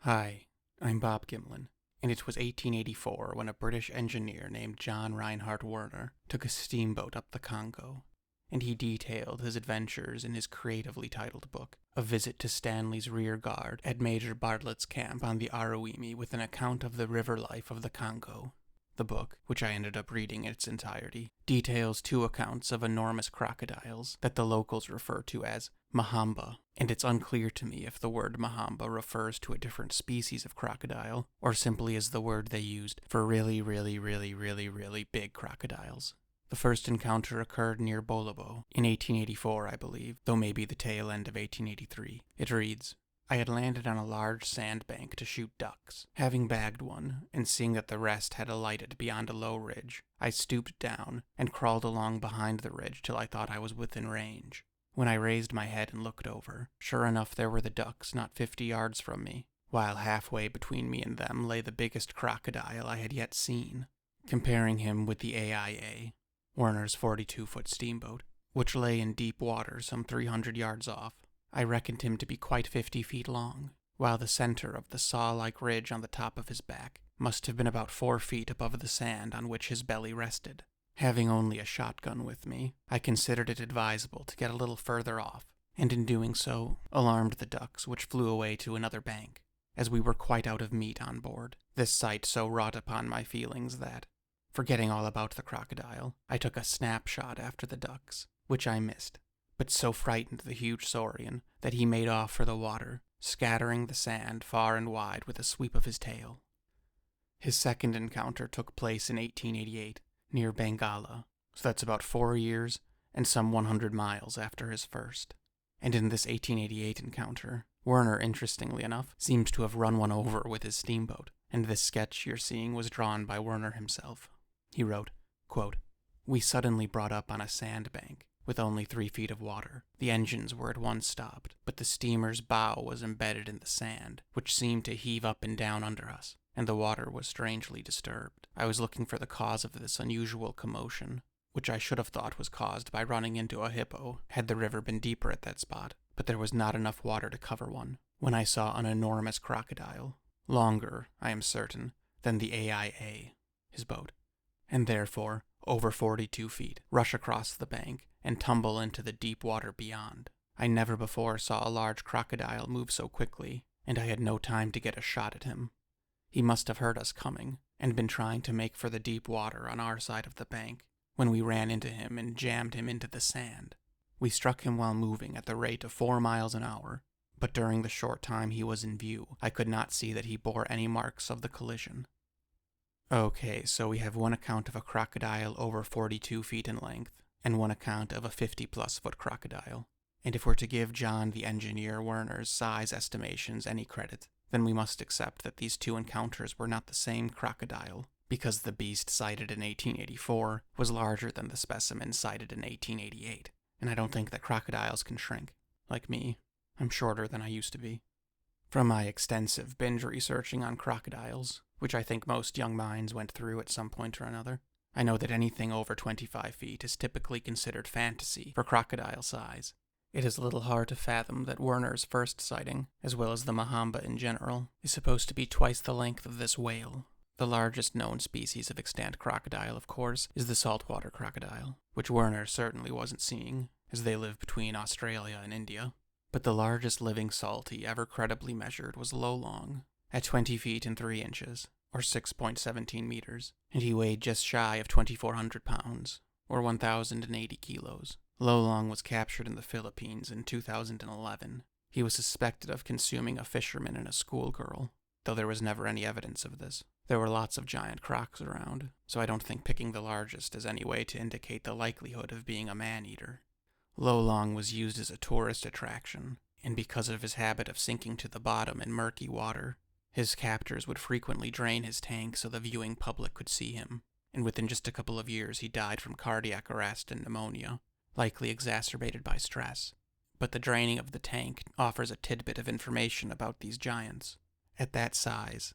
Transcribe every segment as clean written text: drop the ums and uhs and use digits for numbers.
Hi, I'm Bob Gimlin, and it was 1884 when a British engineer named John Reinhardt Werner took a steamboat up the Congo, and he detailed his adventures in his creatively titled book, A Visit to Stanley's Rear Guard at Major Bartlett's Camp on the Aruwimi with an account of the river life of the Congo. The book, which I ended up reading in its entirety, details two accounts of enormous crocodiles that the locals refer to as Mahamba, and it's unclear to me if the word Mahamba refers to a different species of crocodile, or simply is the word they used for really big crocodiles. The first encounter occurred near Bolabo in 1884, I believe, though maybe the tail end of 1883. It reads, I had landed on a large sandbank to shoot ducks. Having bagged one, and seeing that the rest had alighted beyond a low ridge, I stooped down and crawled along behind the ridge till I thought I was within range. When I raised my head and looked over, sure enough there were the ducks not 50 yards from me, while halfway between me and them lay the biggest crocodile I had yet seen. Comparing him with the AIA, Werner's 42-foot steamboat, which lay in deep water some 300 yards off, I reckoned him to be quite 50 feet long, while the center of the saw-like ridge on the top of his back must have been about 4 feet above the sand on which his belly rested. Having only a shotgun with me, I considered it advisable to get a little further off, and in doing so, alarmed the ducks, which flew away to another bank, as we were quite out of meat on board. This sight so wrought upon my feelings that, forgetting all about the crocodile, I took a snapshot after the ducks, which I missed, but so frightened the huge saurian that he made off for the water, scattering the sand far and wide with a sweep of his tail. His second encounter took place in 1888, near Bengala, so that's about 4 years and some 100 miles after his first. And in this 1888 encounter, Werner, interestingly enough, seems to have run one over with his steamboat, and this sketch you're seeing was drawn by Werner himself. He wrote, quote, We suddenly brought up on a sandbank, with only 3 feet of water. The engines were at once stopped, but the steamer's bow was embedded in the sand, which seemed to heave up and down under us, and the water was strangely disturbed. I was looking for the cause of this unusual commotion, which I should have thought was caused by running into a hippo had the river been deeper at that spot, but there was not enough water to cover one, when I saw an enormous crocodile, longer, I am certain, than the AIA, his boat, and therefore over 42 feet, rush across the bank and tumble into the deep water beyond. I never before saw a large crocodile move so quickly, and I had no time to get a shot at him. He must have heard us coming, and been trying to make for the deep water on our side of the bank, when we ran into him and jammed him into the sand. We struck him while moving at the rate of 4 miles an hour, but during the short time he was in view, I could not see that he bore any marks of the collision. Okay, so we have one account of a crocodile over 42 feet in length, and one account of a 50-plus foot crocodile. And if we're to give John the engineer Werner's size estimations any credit, then we must accept that these two encounters were not the same crocodile, because the beast sighted in 1884 was larger than the specimen sighted in 1888, and I don't think that crocodiles can shrink. Like me, I'm shorter than I used to be. From my extensive binge researching on crocodiles, which I think most young minds went through at some point or another, I know that anything over 25 feet is typically considered fantasy for crocodile size. It is a little hard to fathom that Werner's first sighting, as well as the Mahamba in general, is supposed to be twice the length of this whale. The largest known species of extant crocodile, of course, is the saltwater crocodile, which Werner certainly wasn't seeing, as they live between Australia and India. But the largest living salty ever credibly measured was Lolong, at 20 feet and 3 inches, or 6.17 meters, and he weighed just shy of 2,400 pounds, or 1,080 kilos. Lolong was captured in the Philippines in 2011. He was suspected of consuming a fisherman and a schoolgirl, though there was never any evidence of this. There were lots of giant crocs around, so I don't think picking the largest is any way to indicate the likelihood of being a man-eater. Lolong was used as a tourist attraction, and because of his habit of sinking to the bottom in murky water, his captors would frequently drain his tank so the viewing public could see him, and within just a couple of years he died from cardiac arrest and pneumonia, likely exacerbated by stress. But the draining of the tank offers a tidbit of information about these giants. At that size,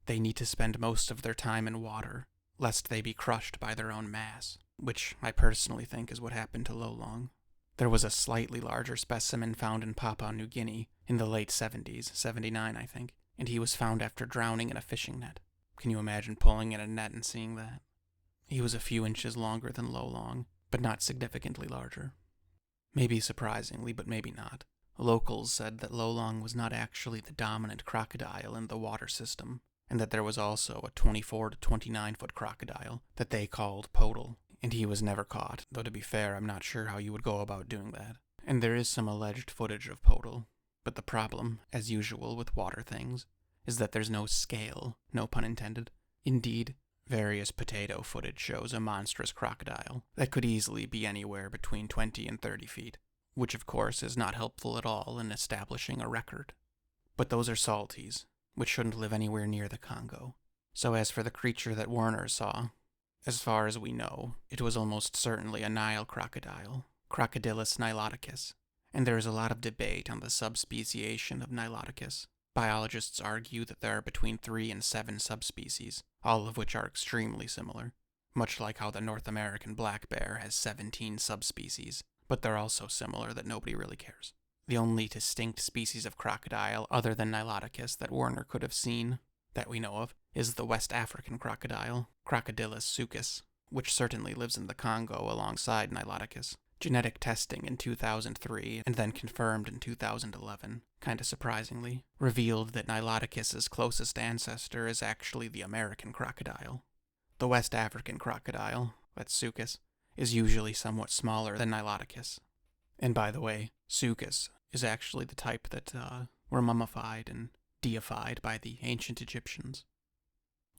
they need to spend most of their time in water, lest they be crushed by their own mass, which I personally think is what happened to Lolong. There was a slightly larger specimen found in Papua New Guinea in the late 70s, 79 I think, and he was found after drowning in a fishing net. Can you imagine pulling in a net and seeing that? He was a few inches longer than Lolong, but not significantly larger. Maybe surprisingly, but maybe not. Locals said that Lolong was not actually the dominant crocodile in the water system, and that there was also a 24 to 29-foot crocodile that they called Podal, and he was never caught, though to be fair, I'm not sure how you would go about doing that. And there is some alleged footage of Podal, but the problem, as usual with water things, is that there's no scale, no pun intended. Indeed, various potato footage shows a monstrous crocodile that could easily be anywhere between 20 and 30 feet, which of course is not helpful at all in establishing a record. But those are salties, which shouldn't live anywhere near the Congo. So as for the creature that Werner saw, as far as we know, it was almost certainly a Nile crocodile, Crocodilus niloticus, and there is a lot of debate on the subspeciation of Niloticus. Biologists argue that there are between 3 and 7 subspecies, all of which are extremely similar, much like how the North American black bear has 17 subspecies, but they're also similar that nobody really cares. The only distinct species of crocodile other than Niloticus that Werner could have seen, that we know of, is the West African crocodile, Crocodilus sucus, which certainly lives in the Congo alongside Niloticus. Genetic testing in 2003, and then confirmed in 2011, kinda surprisingly, revealed that Niloticus's closest ancestor is actually the American crocodile. The West African crocodile, that's sucus, is usually somewhat smaller than Niloticus. And by the way, sucus is actually the type that were mummified and deified by the ancient Egyptians.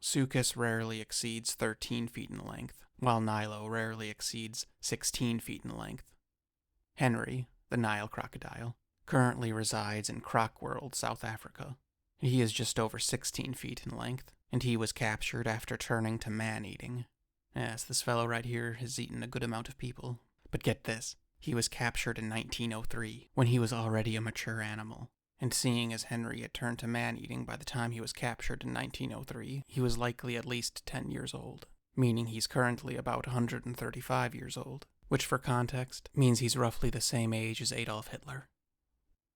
Sucus rarely exceeds 13 feet in length, while Nilo rarely exceeds 16 feet in length. Henry, the Nile crocodile, currently resides in Croc World, South Africa. He is just over 16 feet in length, and he was captured after turning to man-eating. Yes, this fellow right here has eaten a good amount of people. But get this, he was captured in 1903, when he was already a mature animal. And seeing as Henry had turned to man-eating by the time he was captured in 1903, he was likely at least 10 years old, meaning he's currently about 135 years old, which for context means he's roughly the same age as Adolf Hitler.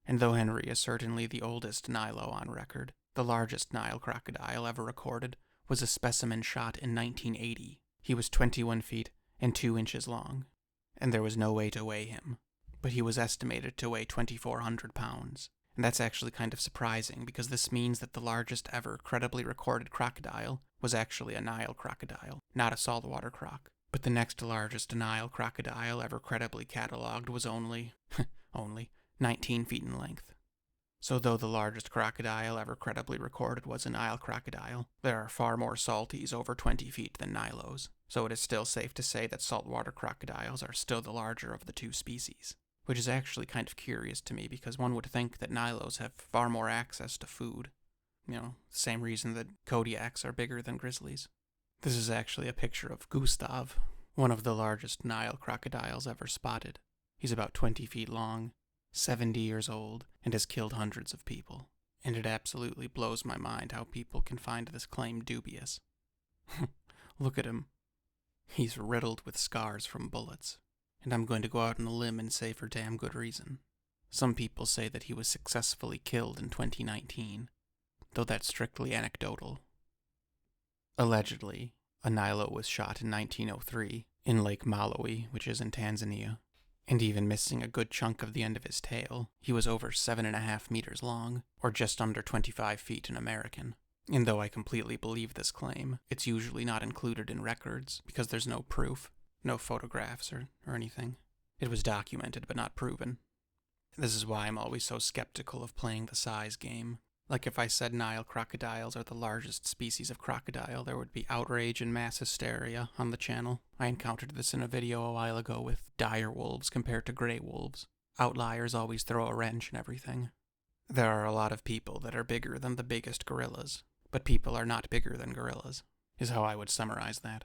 And though Henry is certainly the oldest Nilo on record, the largest Nile crocodile ever recorded was a specimen shot in 1980. He was 21 feet and 2 inches long, and there was no way to weigh him, but he was estimated to weigh 2,400 pounds. And that's actually kind of surprising, because this means that the largest ever credibly recorded crocodile was actually a Nile crocodile, not a saltwater croc. But the next largest Nile crocodile ever credibly catalogued was only 19 feet in length. So though the largest crocodile ever credibly recorded was a Nile crocodile, there are far more salties over 20 feet than Nilos, so it is still safe to say that saltwater crocodiles are still the larger of the two species. Which is actually kind of curious to me, because one would think that Nilos have far more access to food. The same reason that Kodiaks are bigger than grizzlies. This is actually a picture of Gustav, one of the largest Nile crocodiles ever spotted. He's about 20 feet long, 70 years old, and has killed hundreds of people. And it absolutely blows my mind how people can find this claim dubious. Look at him. He's riddled with scars from bullets. And I'm going to go out on a limb and say for damn good reason. Some people say that he was successfully killed in 2019, though that's strictly anecdotal. Allegedly, a Nilo was shot in 1903 in Lake Malawi, which is in Tanzania, and even missing a good chunk of the end of his tail, he was over 7.5 meters long, or just under 25 feet in American. And though I completely believe this claim, it's usually not included in records because there's no proof. No photographs or anything. It was documented but not proven. This is why I'm always so skeptical of playing the size game. Like if I said Nile crocodiles are the largest species of crocodile, there would be outrage and mass hysteria on the channel. I encountered this in a video a while ago with dire wolves compared to gray wolves. Outliers always throw a wrench and everything. There are a lot of people that are bigger than the biggest gorillas, but people are not bigger than gorillas, is how I would summarize that.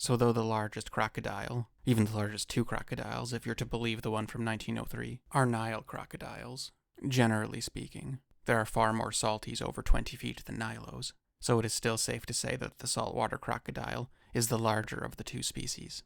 So though the largest crocodile, even the largest two crocodiles, if you're to believe the one from 1903, are Nile crocodiles, generally speaking, there are far more salties over 20 feet than Nilos, so it is still safe to say that the saltwater crocodile is the larger of the two species.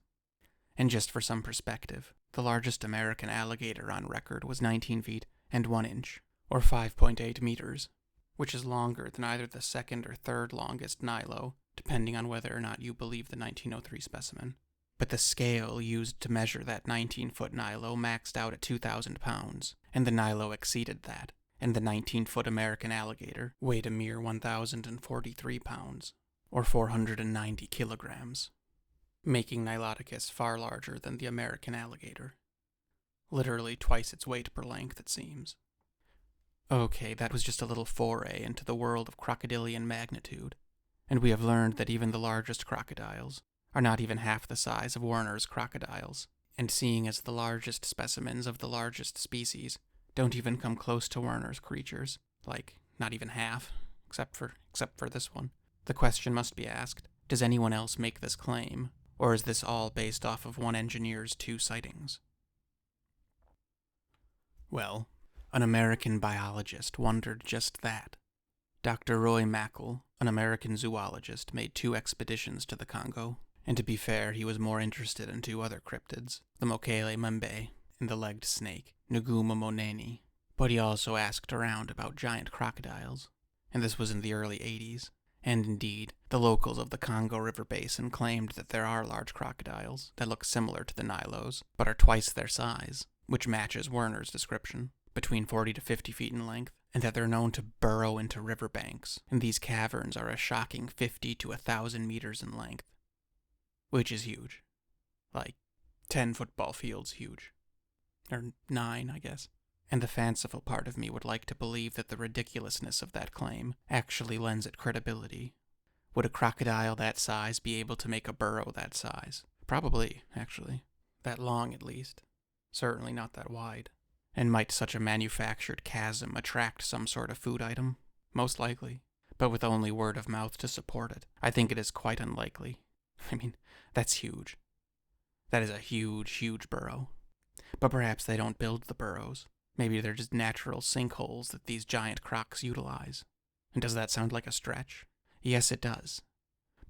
And just for some perspective, the largest American alligator on record was 19 feet and 1 inch, or 5.8 meters. which is longer than either the second or third longest Nilo, depending on whether or not you believe the 1903 specimen. But the scale used to measure that 19-foot Nilo maxed out at 2,000 pounds, and the Nilo exceeded that, and the 19-foot American alligator weighed a mere 1,043 pounds, or 490 kilograms, making Niloticus far larger than the American alligator. Literally twice its weight per length, it seems. Okay, that was just a little foray into the world of crocodilian magnitude, and we have learned that even the largest crocodiles are not even half the size of Werner's crocodiles, and seeing as the largest specimens of the largest species don't even come close to Werner's creatures, like, not even half, except for this one, the question must be asked, does anyone else make this claim, or is this all based off of one engineer's 2 sightings? Well, an American biologist wondered just that. Dr. Roy Mackle, an American zoologist, made 2 expeditions to the Congo, and to be fair, he was more interested in 2 other cryptids, the Mokele Membe and the legged snake, Nguma moneni. But he also asked around about giant crocodiles, and this was in the early 80s. And indeed, the locals of the Congo River Basin claimed that there are large crocodiles that look similar to the Nilos, but are twice their size, which matches Werner's description, between 40 to 50 feet in length, and that they're known to burrow into riverbanks, and these caverns are a shocking 50 to 1,000 meters in length, which is huge. Like, 10 football fields huge. Or 9, I guess. And the fanciful part of me would like to believe that the ridiculousness of that claim actually lends it credibility. Would a crocodile that size be able to make a burrow that size? Probably, actually. That long, at least. Certainly not that wide. And might such a manufactured chasm attract some sort of food item? Most likely. But with only word of mouth to support it, I think it is quite unlikely. I mean, that's huge. That is a huge, huge burrow. But perhaps they don't build the burrows. Maybe they're just natural sinkholes that these giant crocs utilize. And does that sound like a stretch? Yes, it does.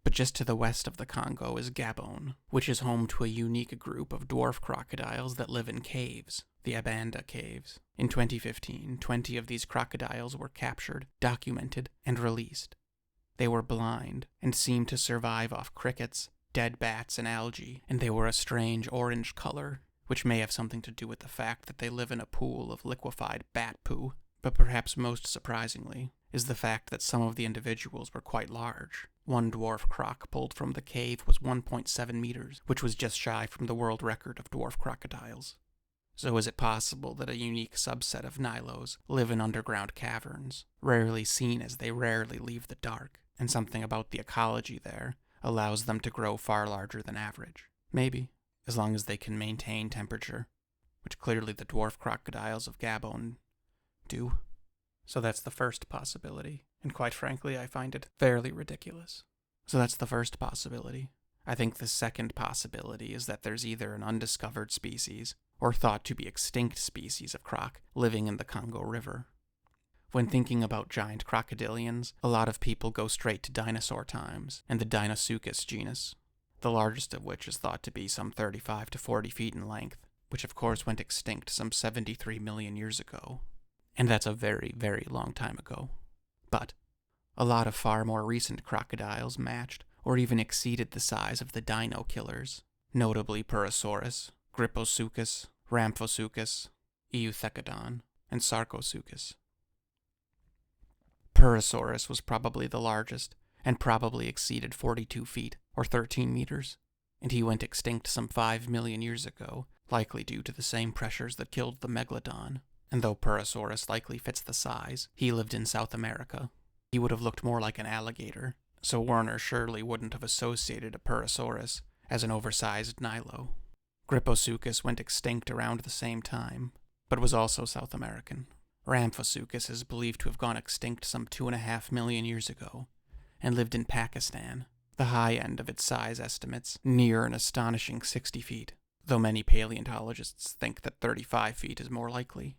But just to the west of the Congo is Gabon, which is home to a unique group of dwarf crocodiles that live in caves, the Abanda caves. In 2015, 20 of these crocodiles were captured, documented, and released. They were blind and seemed to survive off crickets, dead bats, and algae, and they were a strange orange color, which may have something to do with the fact that they live in a pool of liquefied bat poo. But perhaps most surprisingly is the fact that some of the individuals were quite large. One dwarf croc pulled from the cave was 1.7 meters, which was just shy from the world record of dwarf crocodiles. So is it possible that a unique subset of Nilos live in underground caverns, rarely seen as they rarely leave the dark, and something about the ecology there allows them to grow far larger than average? Maybe, as long as they can maintain temperature, which clearly the dwarf crocodiles of Gabon do. So that's the first possibility, and quite frankly, I find it fairly ridiculous. So that's the first possibility. I think the second possibility is that there's either an undiscovered species, or thought to be extinct species of croc, living in the Congo River. When thinking about giant crocodilians, a lot of people go straight to dinosaur times, and the Deinosuchus genus, the largest of which is thought to be some 35 to 40 feet in length, which of course went extinct some 73 million years ago. And that's a very, very long time ago. But a lot of far more recent crocodiles matched or even exceeded the size of the dino killers, notably Purosaurus, Gryposuchus, Ramphosuchus, Euthecodon, and Sarcosuchus. Purosaurus was probably the largest, and probably exceeded 42 feet, or 13 meters, and he went extinct some 5 million years ago, likely due to the same pressures that killed the Megalodon. And though Purosaurus likely fits the size, he lived in South America. He would have looked more like an alligator, so Werner surely wouldn't have associated a Purosaurus as an oversized Nilo. Gryposuchus went extinct around the same time, but was also South American. Ramphosuchus is believed to have gone extinct some 2.5 million years ago, and lived in Pakistan, the high end of its size estimates, near an astonishing 60 feet, though many paleontologists think that 35 feet is more likely.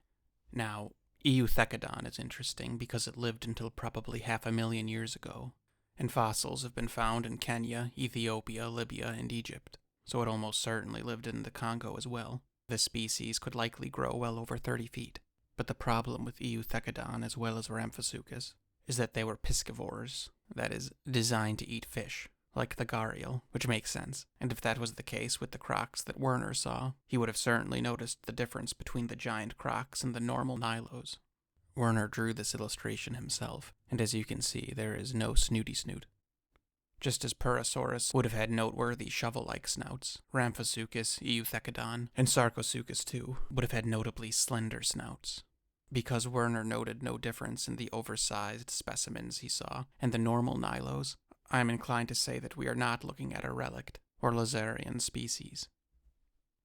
Now, Euthecodon is interesting because it lived until probably 500,000 years ago, and fossils have been found in Kenya, Ethiopia, Libya, and Egypt, so it almost certainly lived in the Congo as well. This species could likely grow well over 30 feet. But the problem with Euthecodon as well as Ramphosuchus is that they were piscivores, that is, designed to eat fish, like the gharial, which makes sense. And if that was the case with the crocs that Werner saw, he would have certainly noticed the difference between the giant crocs and the normal nilos. Werner drew this illustration himself, and as you can see, there is no snooty snoot. Just as Purosaurus would have had noteworthy shovel-like snouts, Ramphasuchus, Euthecodon, and Sarcosuchus too would have had notably slender snouts. Because Werner noted no difference in the oversized specimens he saw and the normal nilos, I am inclined to say that we are not looking at a relict or Lazarian species.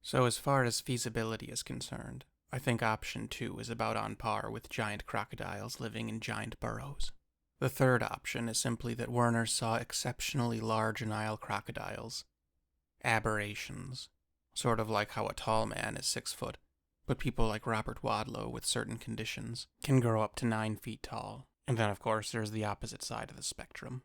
So as far as feasibility is concerned, I think option 2 is about on par with giant crocodiles living in giant burrows. The third option is simply that Werner saw exceptionally large Nile crocodiles. Aberrations. Sort of like how a tall man is 6 foot, but people like Robert Wadlow with certain conditions can grow up to 9 feet tall. And then of course there's the opposite side of the spectrum.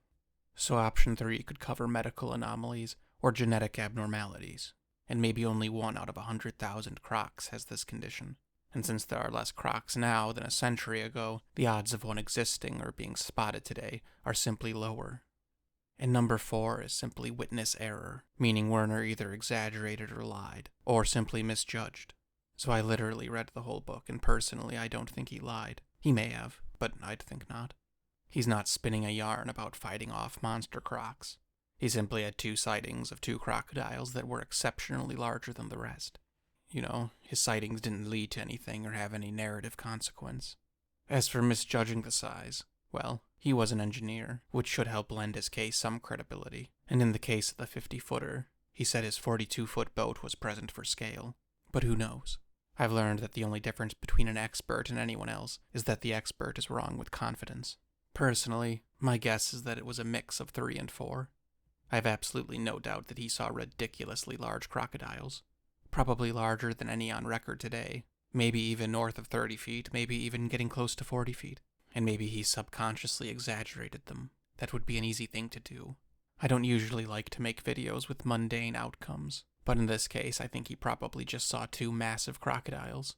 So option 3 could cover medical anomalies or genetic abnormalities, and maybe only 1 out of 100,000 crocs has this condition. And since there are less crocs now than a century ago, the odds of one existing or being spotted today are simply lower. And number 4 is simply witness error, meaning Werner either exaggerated or lied, or simply misjudged. So I literally read the whole book, and personally I don't think he lied. He may have, but I'd think not. He's not spinning a yarn about fighting off monster crocs. He simply had 2 sightings of 2 crocodiles that were exceptionally larger than the rest. You know, his sightings didn't lead to anything or have any narrative consequence. As for misjudging the size, well, he was an engineer, which should help lend his case some credibility. And in the case of the 50-footer, he said his 42-foot boat was present for scale. But who knows? I've learned that the only difference between an expert and anyone else is that the expert is wrong with confidence. Personally, my guess is that it was a mix of 3 and 4. I have absolutely no doubt that he saw ridiculously large crocodiles. Probably larger than any on record today, maybe even north of 30 feet, maybe even getting close to 40 feet. And maybe he subconsciously exaggerated them. That would be an easy thing to do. I don't usually like to make videos with mundane outcomes, but in this case I think he probably just saw 2 massive crocodiles.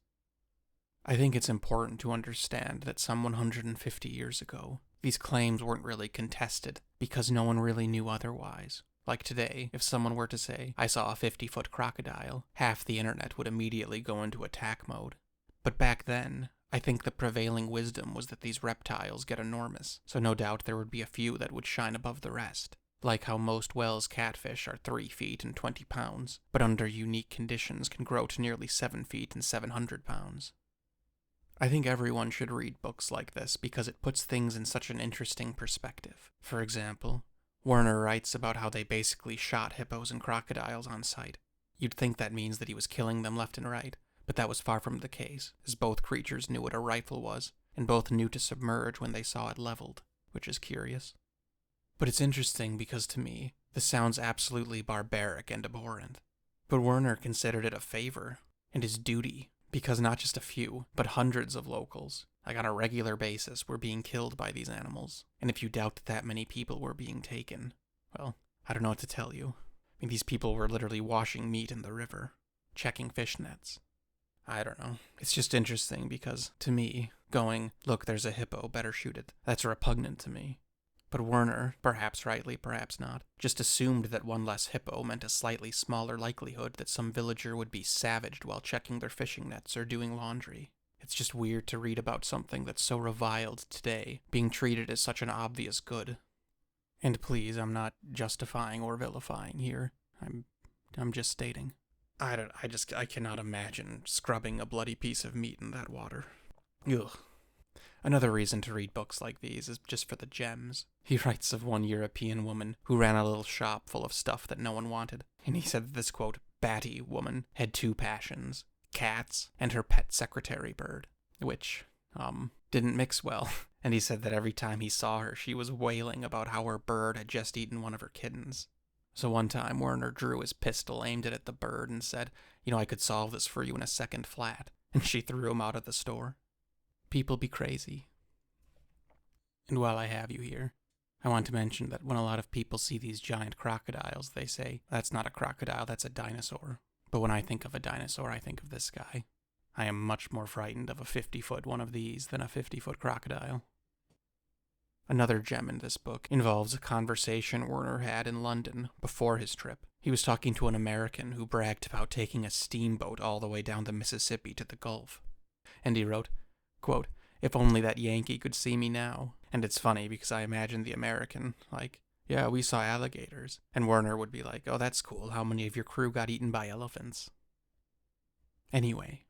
I think it's important to understand that some 150 years ago, these claims weren't really contested because no one really knew otherwise. Like today, if someone were to say, I saw a 50-foot crocodile, half the internet would immediately go into attack mode. But back then, I think the prevailing wisdom was that these reptiles get enormous, so no doubt there would be a few that would shine above the rest. Like how most Wells catfish are 3 feet and 20 pounds, but under unique conditions can grow to nearly 7 feet and 700 pounds. I think everyone should read books like this because it puts things in such an interesting perspective. For example, Werner writes about how they basically shot hippos and crocodiles on sight. You'd think that means that he was killing them left and right, but that was far from the case, as both creatures knew what a rifle was, and both knew to submerge when they saw it leveled, which is curious. But it's interesting because to me, this sounds absolutely barbaric and abhorrent. But Werner considered it a favor, and his duty, because not just a few, but hundreds of locals, like on a regular basis, were being killed by these animals. And if you doubt that many people were being taken, well, I don't know what to tell you. I mean, these people were literally washing meat in the river, checking fish nets. I don't know. It's just interesting because, to me, going, look, there's a hippo, better shoot it, that's repugnant to me. But Werner, perhaps rightly, perhaps not, just assumed that one less hippo meant a slightly smaller likelihood that some villager would be savaged while checking their fishing nets or doing laundry. It's just weird to read about something that's so reviled today, being treated as such an obvious good. And please, I'm not justifying or vilifying here. I'm just stating. I cannot imagine scrubbing a bloody piece of meat in that water. Ugh. Another reason to read books like these is just for the gems. He writes of one European woman who ran a little shop full of stuff that no one wanted, and he said that this, quote, batty woman had 2 passions, cats and her pet secretary bird, which, didn't mix well. And he said that every time he saw her, she was wailing about how her bird had just eaten one of her kittens. So one time, Werner drew his pistol, aimed it at the bird, and said, I could solve this for you in a second flat. And she threw him out of the store. People be crazy. And while I have you here, I want to mention that when a lot of people see these giant crocodiles, they say, that's not a crocodile, that's a dinosaur. But when I think of a dinosaur, I think of this guy. I am much more frightened of a 50-foot one of these than a 50-foot crocodile. Another gem in this book involves a conversation Werner had in London before his trip. He was talking to an American who bragged about taking a steamboat all the way down the Mississippi to the Gulf. And he wrote, quote, "If only that Yankee could see me now." And it's funny because I imagine the American, like, "Yeah, we saw alligators." And Werner would be like, "Oh, that's cool. How many of your crew got eaten by elephants?" Anyway,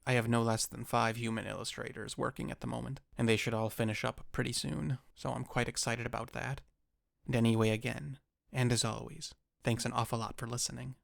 I have no less than 5 human illustrators working at the moment, and they should all finish up pretty soon, so I'm quite excited about that. And anyway, again, and as always, thanks an awful lot for listening.